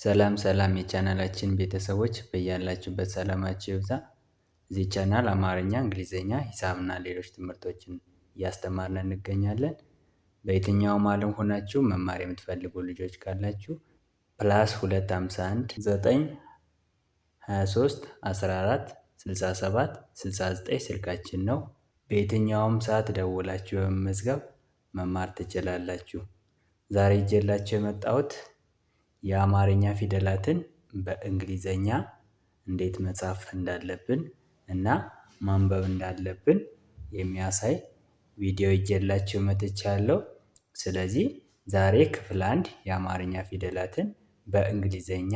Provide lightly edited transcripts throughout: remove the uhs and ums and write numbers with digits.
ሰላም ሰላም የቻናላችን ቤተሰቦች በያላችሁበት ሰላማችሁ ይብዛ። እዚህ ቻናል አማርኛ፣ እንግሊዝኛ፣ ሂሳብና ሌሎች ትምህርቶችን እያስተማርን እንገኛለን። በየትኛውም ዓለም ሆናችሁ መማር የምትፈልጉ ልጆች ካላችሁ +251 9 23 14 67 69 ስልካችን ነው። በየትኛውም ሰዓት ደውላችሁ በመመዝገብ መማር ትችላላችሁ። ዛሬ ይዤላችሁ የመጣሁት የአማርኛ ፊደላትን በእንግሊዘኛ እንዴት መጻፍ እንዳለብን እና ማንበብ እንዳለብን የሚያሳይ ቪዲዮ ይዤላችሁ መጥቻለሁ። ስለዚህ ዛሬ ክፍል 1 የአማርኛ ፊደላትን በእንግሊዘኛ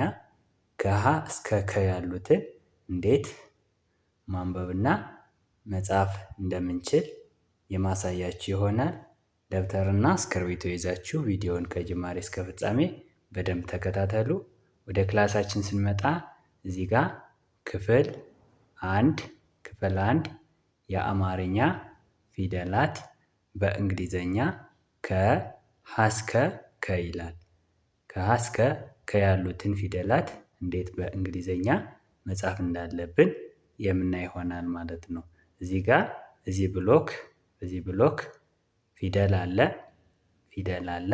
ከሀ እስከ ከ ያሉትን እንዴት ማንበብና መጻፍ እንደምንችል የማሳያችሁ ይሆናል። ደብተርና እስክርቢቶ ይዛችሁ ቪዲዮውን ከጅማሬ እስከ ፍጻሜ በደንብ ተከታተሉ። ወደ ክላሳችን ስንመጣ እዚህ ጋር ክፍል አንድ የአማርኛ ፊደላት በእንግሊዘኛ ከሀ እስከ ከ ይላል። ከሀ እስከ ከ ያሉትን ፊደላት እንዴት በእንግሊዘኛ መጻፍ እንዳለብን የምናይ ይሆናል ማለት ነው። እዚህ ጋር እዚህ ብሎክ ፊደል አለ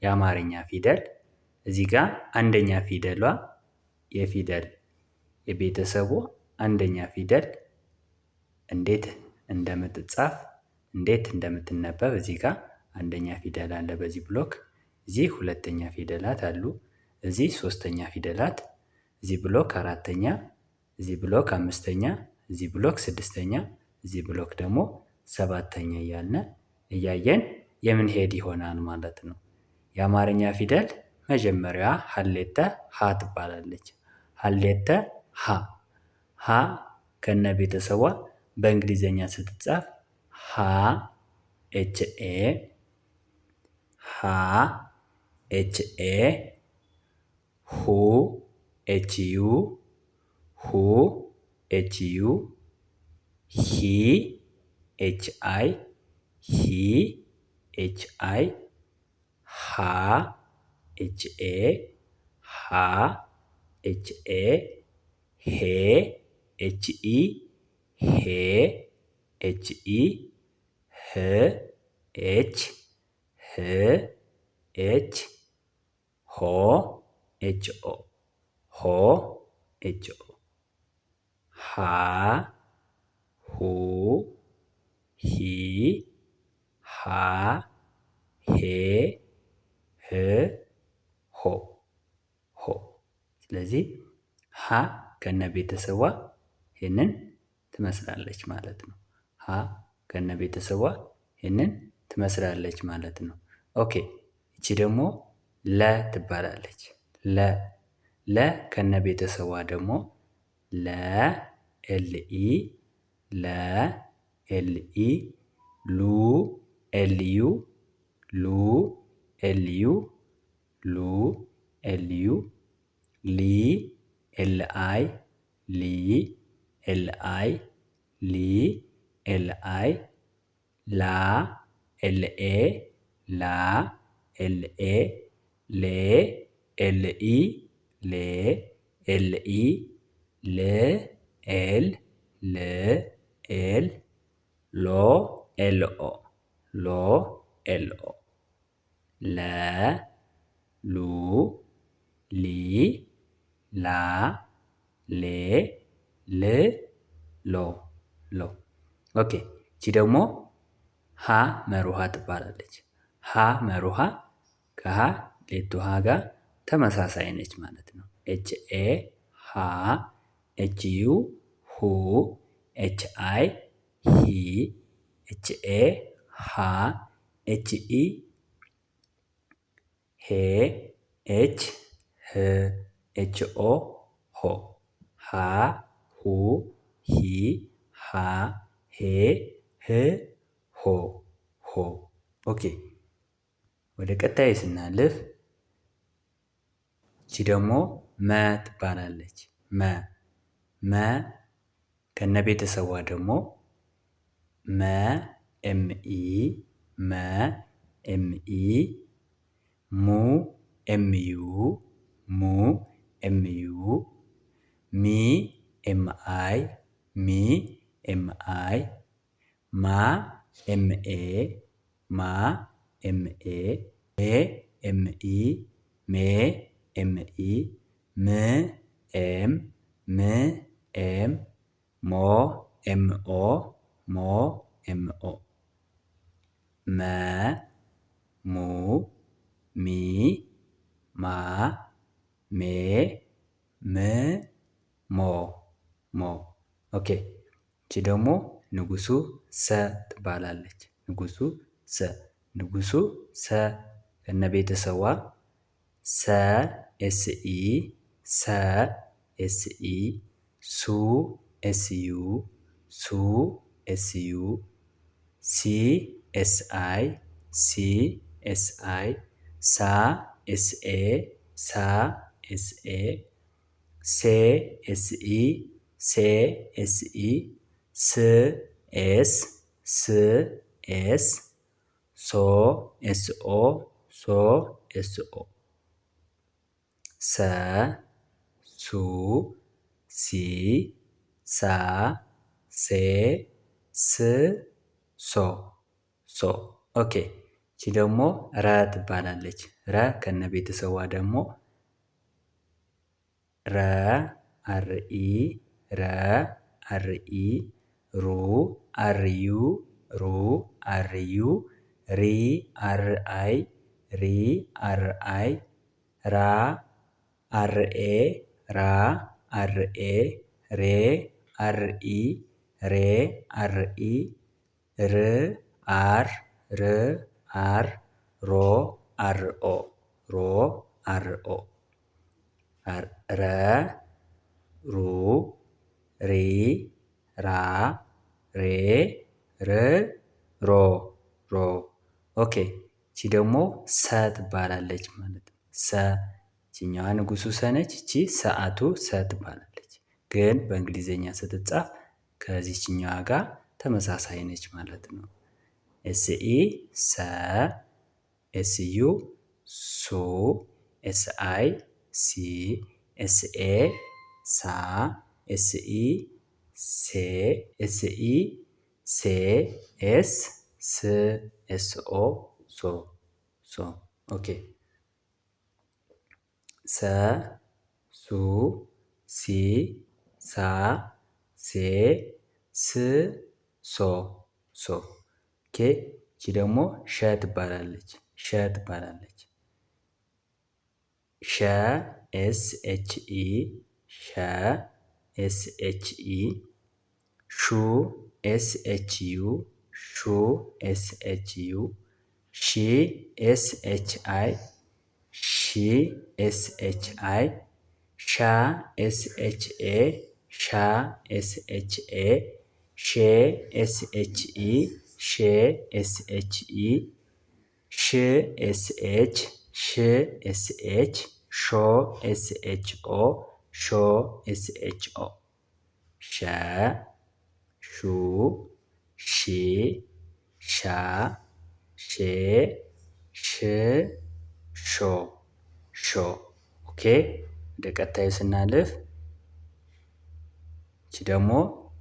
የአማርኛ ፊደል። እዚህ ጋር አንደኛ ፊደሏ የቤተሰቡ አንደኛ ፊደል እንዴት እንደምትጻፍ እንዴት እንደምትነበብ እዚህ ጋር አንደኛ ፊደል አለ በዚህ ብሎክ። እዚህ ሁለተኛ ፊደላት አሉ። እዚህ ሶስተኛ ፊደላት፣ እዚህ ብሎክ አራተኛ፣ እዚህ ብሎክ አምስተኛ፣ እዚህ ብሎክ ስድስተኛ፣ እዚህ ብሎክ ደግሞ ሰባተኛ እያየን የምንሄድ ይሆናል ማለት ነው። የአማርኛ ፊደል መጀመሪያዋ ሀሌተ ሀ ትባላለች። ሀሌተ ሀ ከነ ቤተሰቧ በእንግሊዘኛ ስትጻፍ ሀ ኤች ኤ ሁ ኤች ዩ ሂ ኤች አይ ሃ ኤች ኤ ሄ ኤች ኢ ህ ኤች ሆ ኤች ኦ ሃ ሁ ሂ ሃ ሄ ህ ሆ። ስለዚህ ሀ ከነ ቤተሰቧ ይህንን ትመስላለች ማለት ነው። ሀ ከነ ቤተሰቧ ይህንን ትመስላለች ማለት ነው። ኦኬ፣ እቺ ደግሞ ለ ትባላለች። ለ ከነ ቤተሰቧ ደግሞ ለ ኤልኢ ሉ ኤልዩ ሊ ኤልአይ ላ ኤልኤ ሌ ኤልኢ ል ኤል ሎ ኤልኦ ለ ሉ ሊ ላ ሌ ል ሎ። ኦኬ፣ እቺ ደግሞ ሀ መሩሃ ትባላለች። ሀ መሩሃ ከሀ ሌቱ ሀ ጋር ተመሳሳይ ነች ማለት ነው። ኤች ኤ ሃ ኤች ዩ ሁ ኤች አይ ሂ ኤች ኤ ሃ ኤች ኢ ሄ ኤች ህ ኤች ኦ ሆ ሃ ሁ ሂ ሃ ሄ ህ ሆ። ኦኬ፣ ወደ ቀጣይ ስናልፍ እቺ ደግሞ መ ትባላለች። መ ከነ ቤተሰቧ ደግሞ መ ኤምኢ ሙ ኤምዩ ሙ ኤምዩ ሚ ኤምአይ ሚ ኤምአይ ማ ኤምኤ ማ ኤምኤ ሜ ኤምኢ ሜ ኤምኢ ም ኤም ም ኤም ሞ ኤምኦ ሞ ኤምኦ መ ሙ ሚ ማ ሜ ም ሞ ሞ ኦኬ። እቺ ደግሞ ንጉሱ ሰ ትባላለች። ንጉሱ ሰ ከነ ቤተሰቧ ሰ ኤስኢ ሰ ኤስኢ ሱ ኤስዩ ሱ ኤስዩ ሲ ኤስአይ ሲ ኤስአይ ሳ ኤስኤ ሳ ኤስኤ ሴ ኤስኢ ሴ ኤስኢ ስ ኤስ ስ ኤስ ሶ ኤስኦ ሶ ኤስኦ ሰ ሱ ሲ ሳ ሴ ስ ሶ ሶ ኦኬ። እቺ ደግሞ ረ ትባላለች። ረ ከነ ቤተሰቧ ደግሞ ረ አርኢ ረ አርኢ ሩ አርዩ ሩ አርዩ ሪ አርአይ ሪ አርአይ ራ አርኤ ራ አርኤ ሬ አርኢ ሬ አርኢ ር አር ር አር ሮ አርኦ ሮ አርኦ ረ ሩ ሪ ራ ሬ ር ሮ ሮ ኦኬ። እቺ ደግሞ ሰ ትባላለች ማለት ነው። ሰ እቺኛዋ ንጉሱ ሰ ነች። እቺ ሰዓቱ ሰ ትባላለች። ግን በእንግሊዘኛ ስትጻፍ ከዚህኛዋ ጋር ተመሳሳይ ነች ማለት ነው። ኤስኢ ሰ ኤስዩ ሱ ኤስአይ ሲ ኤስኤ ሳ ኤስኢ ሴ ኤስኢ ሴ ኤስ ስ ኤስኦ ሶ ሶ ኦኬ። ሰ ሱ ሲ ሳ ሴ ስ ሶ ሶ ኦኬ። እቺ ደግሞ ሸ ትባላለች። ሸ ትባላለች። ሸ ኤስ ኤች ኢ ሸ ኤስ ኤች ኢ ሹ ኤስ ኤች ዩ ሹ ኤስ ኤች ዩ ሺ ኤስ ኤች አይ ሺ ኤስ ኤች አይ ሻ ኤስ ኤች ኤ ሻ ኤስ ኤች ኤ ሼ ኤስ ኤች ኢ ሼ ኤስ ኤች ኢ ሽ ኤስ ኤች ሽ ኤስ ኤች ሾ ኤስ ኤች ኦ ሾ ኤስ ኤች ኦ ሸ ሹ ሺ ሻ ሼ ሽ ሾ ሾ ኦኬ። ወደ ቀጣዩ ስናልፍ እቺ ደግሞ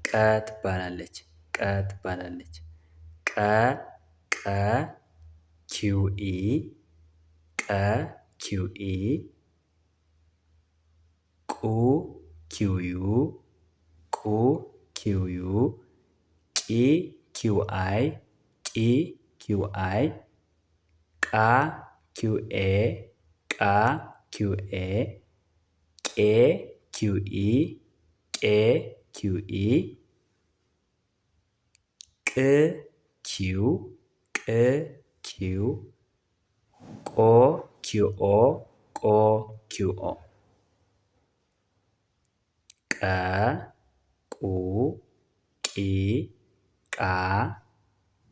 ቀ ትባላለች። ቀ ትባላለች። ቀ ቀ ኪውኢ ቀ ኪውኢ ቁ ኪውዩ ቁ ኪውዩ ቂ ኪውአይ ቂ ኪውአይ ቃ ኪውኤ ቃ ኪውኤ ቄ ኪውኢ ቄ ኪውኢ ቅ ኪው ቅ ኪው ቆ ኪውኦ ቆ ኪውኦ ቀ ቁ ቂ ቃ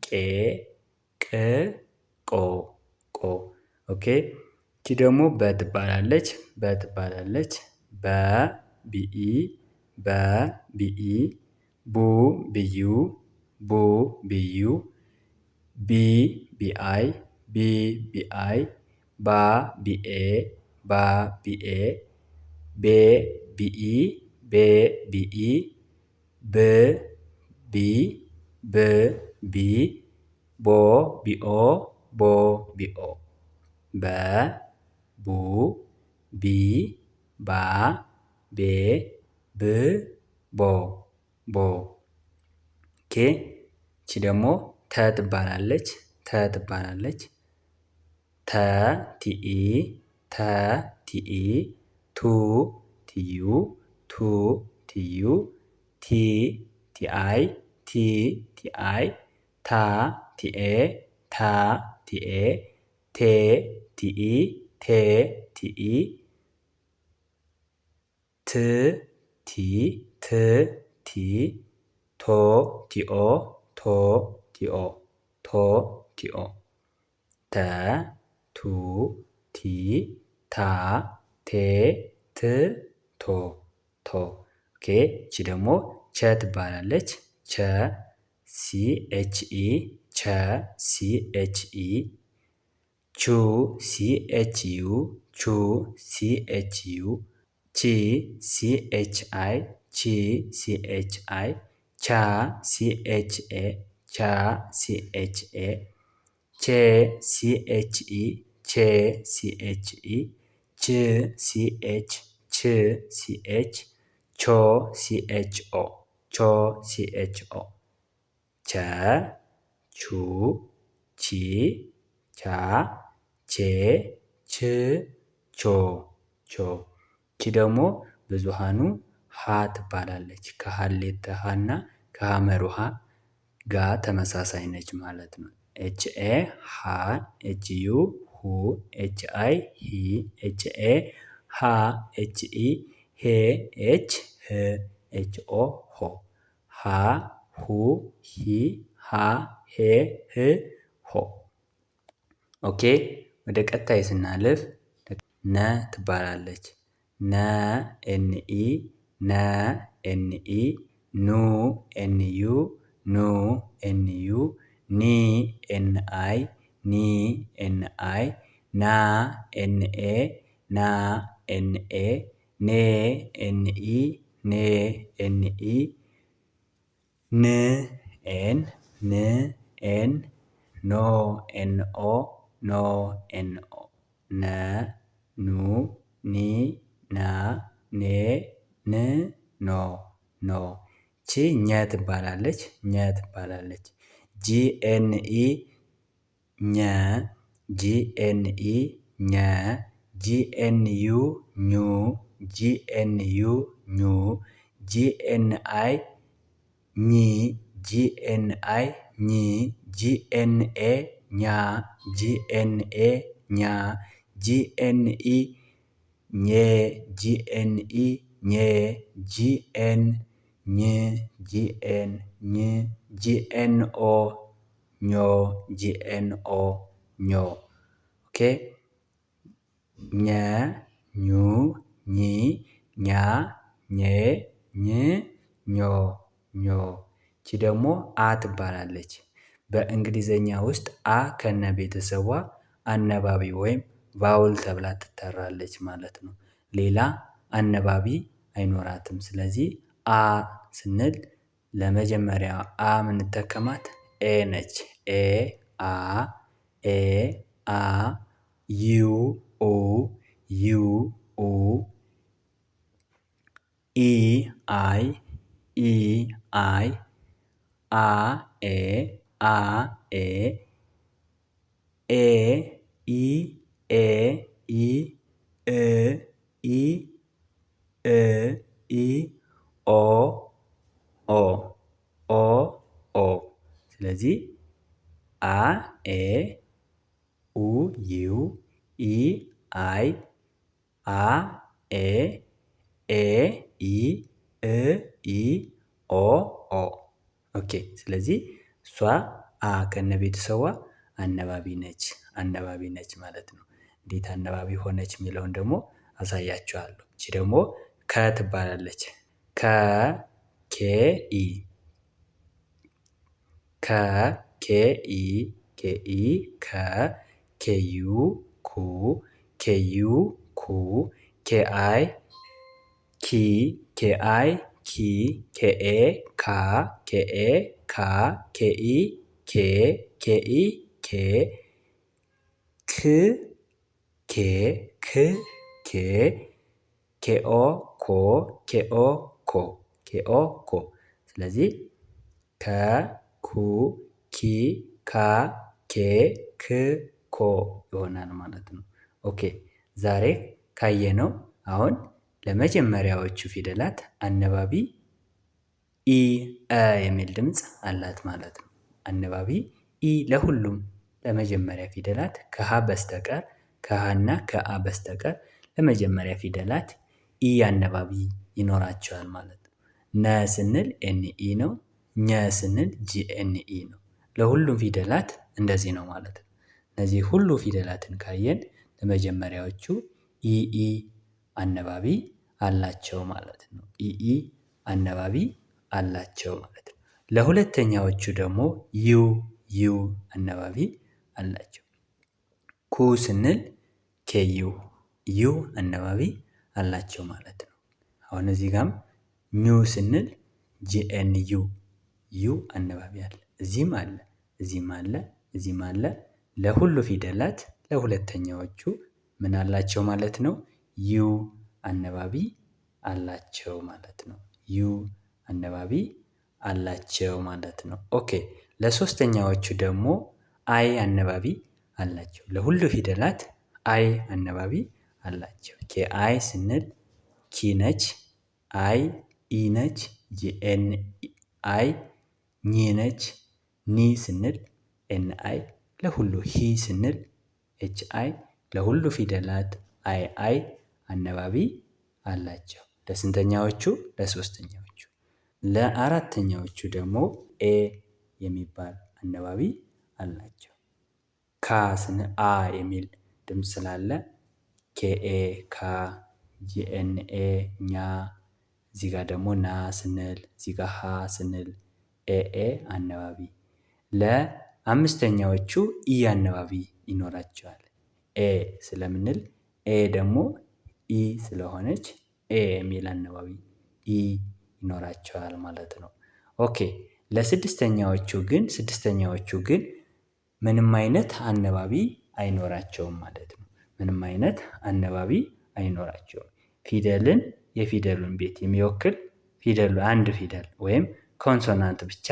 ቄ ቅ ቆ ቆ ኦኬ። እቺ ደግሞ በ ትባላለች። በ ትባላለች። በ ቢኢ በ ቢኢ ቡ ብዩ ቡ ብዩ ቢ ቢአይ ቢ ቢአይ ባ ቢኤ ባ ቢኤ ቤ ቢኢ ቤ ቢኢ ብ ቢ ብ ቢ ቦ ቢኦ ቦ ቢኦ በ ቡ ቢ ባ ቤ ብ ቦ ቦ ኦኬ። ይቺ ደግሞ ተ ትባላለች። ተ ትባላለች። ተ ቲኢ ተ ቲኢ ቱ ቲዩ ቱ ቲዩ ቲ ቲአይ ቲ ቲአይ ታ ቲኤ ታ ቲኤ ቴ ቲኢ ቴ ቲኢ ት ቲ ት ቲ ቶ ቲኦ ቶ ቲኦ ቶ ቲኦ ተ ቱ ቲ ታ ቴ ት ቶ ቶ ኦኬ። እቺ ደግሞ ቸ ትባላለች። ቸ ሲ ኤች ኢ ቸ ሲ ኤች ኢ ቹ ሲ ኤች ዩ ቹ ሲ ኤች ዩ ቺ ሲ ኤች አይ ቺ ሲ ኤች አይ ቻ ሲ ኤች ኤ ቻ ሲ ኤች ኤ ቼ ሲ ኤች ኢ ቼ ሲ ኤች ኢ ች ሲ ኤች ች ሲ ኤች ቾ ሲ ኤች ኦ ቾ ሲ ኤች ኦ ቸ ቹ ቺ ቻ ቼ ች ቾ ቾ ቺ ደግሞ ብዙሃኑ ሀ ትባላለች። ከሀሌተ ሀና ከሀመር ውሃ ጋር ተመሳሳይ ነች ማለት ነው። ኤች ኤ ሀ ኤች ዩ ሁ ኤች አይ ሂ ኤች ኤ ሃ ኤች ኢ ሄ ኤች ህ ኤች ኦ ሆ ሃ ሁ ሂ ሃ ሄ ህ ሆ ኦኬ። ወደ ቀጣይ ስናልፍ ነ ትባላለች። ነ ኤንኢ ነ ኤንኢ ኑ ኤንዩ ኑ ኤንዩ ኒ ኤንአይ ኒ ኤንአይ ና ኤንኤ ና ኤንኤ ኔ ኤንኢ ኔ ኤንኢ ን ኤን ን ኤን ኖ ኤንኦ ኖ ኤንኦ ነ ኑ ኒ ና ኔ ን ኖ ኖ ቺ ኘ ትባላለች። ኘ ትባላለች። ጂኤንኢ ኘ ጂኤንኢ ኘ ጂኤንዩ ኙ ጂኤንዩ ኙ ጂኤንአይ ኚ ጂኤንአይ ኚ ጂኤንኤ ኛ ጂኤንኤ ኛ ጂኤንኢ ኜ ጂኤንኢ ኜ ጂኤን ኝ ጂኤን ኝ ጂኤንኦ ኞ ጂኤንኦ ኞ ኦኬ። ኘ ኙ ኚ ኛ ኜ ኝ ኞ ኞ ይቺ ደግሞ አ ትባላለች። በእንግሊዘኛ ውስጥ አ ከነ ቤተሰቧ አነባቢ ወይም ቫውል ተብላ ትጠራለች ማለት ነው። ሌላ አነባቢ አይኖራትም። ስለዚህ አ ስንል ለመጀመሪያ አ የምንጠቀማት ኤ ነች። ኤ አ ኤ አ ዩ ኡ ዩ ኡ ኢ አይ ኢ አይ አ ኤ አ ኤ ኤ ኢ ኤ ኢ እ ኢ እ ኢ ኦ ኦ ኦ ኦ ስለዚህ አ ኤ ኡ ዩ ኢ አይ አ ኤ ኤ ኢ እ ኢ ኦ ኦ ኦኬ። ስለዚህ እሷ አ ከነ ቤተሰቧ አነባቢ ነች ማለት ነው። እንዴት አነባቢ ሆነች የሚለውን ደግሞ አሳያችኋለሁ። እቺ ደግሞ ከ ትባላለች። ከ ኬ ኢ ከ ኬ ኢ ኬ ኢ ከ ኬዩ ኩ ኬዩ ኩ ኬአይ ኪ ኬአይ ኪ ኬኤ ካ ኬኤ ካ ኬኢ ኬ ኬኢ ኬ ክ ኬ ክ ኬ ኬኦ ኮ ኬኦ ኮ ኬኦ ኮ። ስለዚህ ከ ኩ ኪ ካ ኬ ክ ኮ ይሆናል ማለት ነው። ኦኬ ዛሬ ካየነው አሁን ለመጀመሪያዎቹ ፊደላት አነባቢ ኢ የሚል ድምፅ አላት ማለት ነው። አነባቢ ኢ ለሁሉም ለመጀመሪያ ፊደላት ከሀ በስተቀር ከሀና ከአ በስተቀር ለመጀመሪያ ፊደላት ኢ አነባቢ ይኖራቸዋል ማለት ነው። ነ ስንል ኤንኢ ነው። ኘ ስንል ጂኤንኢ ነው። ለሁሉም ፊደላት እንደዚህ ነው ማለት ነው። እነዚህ ሁሉ ፊደላትን ካየን ለመጀመሪያዎቹ ኢኢ አነባቢ አላቸው ማለት ነው። ኢኢ አነባቢ አላቸው ማለት ነው። ለሁለተኛዎቹ ደግሞ ዩ አነባቢ አላቸው። ኩ ስንል ኬዩ ዩ አነባቢ አላቸው ማለት ነው። አሁን እዚህ ጋም ኙ ስንል ጂኤንዩ ዩ አነባቢ አለ። እዚህም አለ እዚህም አለ እዚህም አለ። ለሁሉ ፊደላት ለሁለተኛዎቹ ምን አላቸው ማለት ነው? ዩ አነባቢ አላቸው ማለት ነው። ዩ አነባቢ አላቸው ማለት ነው። ኦኬ ለሶስተኛዎቹ ደግሞ አይ አነባቢ አላቸው። ለሁሉ ፊደላት አይ አነባቢ አላቸው። አይ ስንል ኪ ነች፣ አይ ኢ ነች፣ ጂኤን አይ ኒ ነች፣ ኒ ስንል ኤን አይ፣ ለሁሉ ሂ ስንል ኤች አይ፣ ለሁሉ ፊደላት አይ አነባቢ አላቸው። ለስንተኛዎቹ? ለሶስተኛዎቹ። ለአራተኛዎቹ ደግሞ ኤ የሚባል አነባቢ አላቸው። ካ ስንል አ የሚል ድምፅ ስላለ ኬኤ ካ፣ ጂኤንኤ ኛ፣ እዚህ ጋር ደግሞ ና ስንል እዚህ ጋር ሀ ስንል ኤኤ አነባቢ። ለአምስተኛዎቹ ኢ አነባቢ ይኖራቸዋል። ኤ ስለምንል ኤ ደግሞ ኢ ስለሆነች ኤ የሚል አነባቢ ኢ ይኖራቸዋል ማለት ነው። ኦኬ ለስድስተኛዎቹ ግን ምንም አይነት አነባቢ አይኖራቸውም ማለት ነው። ምንም አይነት አነባቢ አይኖራቸውም። ፊደልን የፊደሉን ቤት የሚወክል ፊደሉ አንድ ፊደል ወይም ኮንሶናንት ብቻ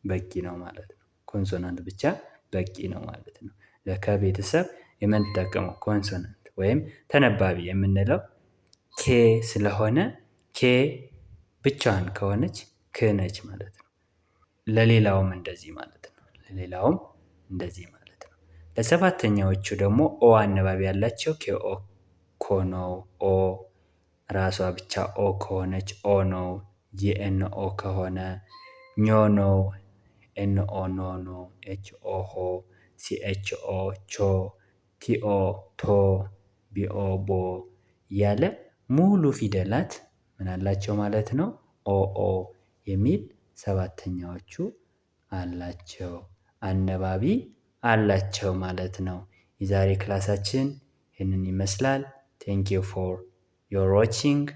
በቂ ነው ማለት ነው። ኮንሶናንት ብቻ በቂ ነው ማለት ነው። ከቤተሰብ የምንጠቀመው ኮንሶናንት ወይም ተነባቢ የምንለው ኬ ስለሆነ ኬ ብቻዋን ከሆነች ክ ነች ማለት ነው። ለሌላውም እንደዚህ ማለት ነው። ለሌላውም እንደዚህ ማለት ነው። ለሰባተኛዎቹ ደግሞ ኦ አነባቢ ያላቸው ኬኦ ኮ ነው። ኦ ራሷ ብቻ ኦ ከሆነች ኦ ነው። ጂኤንኦ ከሆነ ኞ ነው። ኤንኦ ኖ ነው። ኤችኦ ሆ፣ ሲኤችኦ ቾ፣ ቲኦ ቶ፣ ቢኦ ቦ እያለ ሙሉ ፊደላት ምን አላቸው ማለት ነው? ኦኦ የሚል ሰባተኛዎቹ አላቸው አነባቢ አላቸው ማለት ነው። የዛሬ ክላሳችን ይህንን ይመስላል። ቴንክ ዩ ፎር ዮር ዋቺንግ።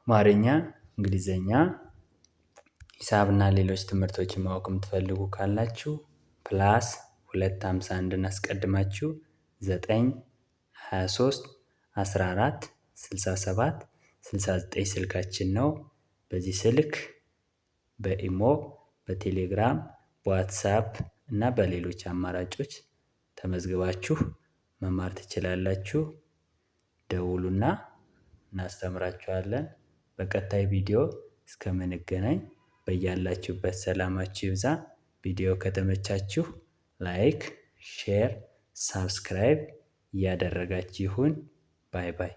አማርኛ፣ እንግሊዘኛ፣ ሂሳብና ሌሎች ትምህርቶችን ማወቅ የምትፈልጉ ካላችሁ ፕላስ 251 አስቀድማችሁ 9 23 14 67 69 ስልካችን ነው። በዚህ ስልክ በኢሞ፣ በቴሌግራም፣ በዋትሳፕ እና በሌሎች አማራጮች ተመዝግባችሁ መማር ትችላላችሁ። ደውሉና እናስተምራችኋለን። በቀጣይ ቪዲዮ እስከምንገናኝ በያላችሁበት ሰላማችሁ ይብዛ። ቪዲዮ ከተመቻችሁ ላይክ፣ ሼር፣ ሳብስክራይብ እያደረጋችሁ ይሁን። ባይ ባይ።